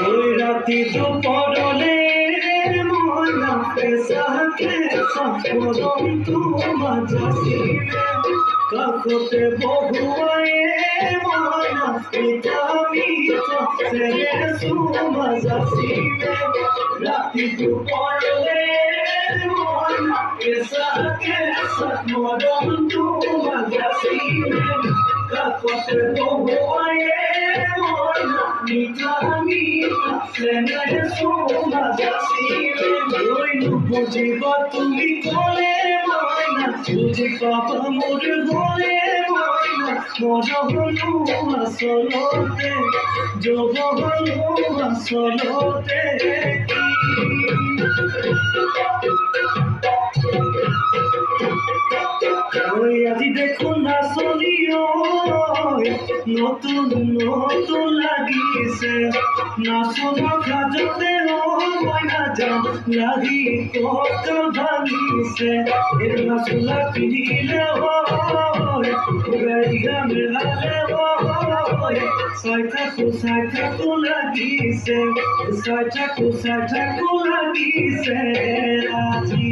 ওই রাতি দুপুরে মনা সাথে সপরন্ত মাঝাসিলে কাকতে বহুয়ে মনা মিঠা সেরে সুমাঝাসিলে রাতি দুপুরে মনা সাথে সপরন্ত মাঝাসিলে কাকতে বহুয়ে মনা মিঠা সেরে সুমাঝাসিলে ওই বুঝিবা তুমি কোলে ময়না বুঝি পাপা মোর বলে ময়না মোর হলু আসলতে যোগ হলু আসলতে ওই আজি দেখুন না শুনিও নতুন নতুন লাগিছে না শোনা কাজতে ময়না যাম লাগি কত ভাঙিছে এর না শোনা পিনিলে গাইগা মেলালে সাইঠাকু লাগিছে সাইঠাকু লাগিছে আজি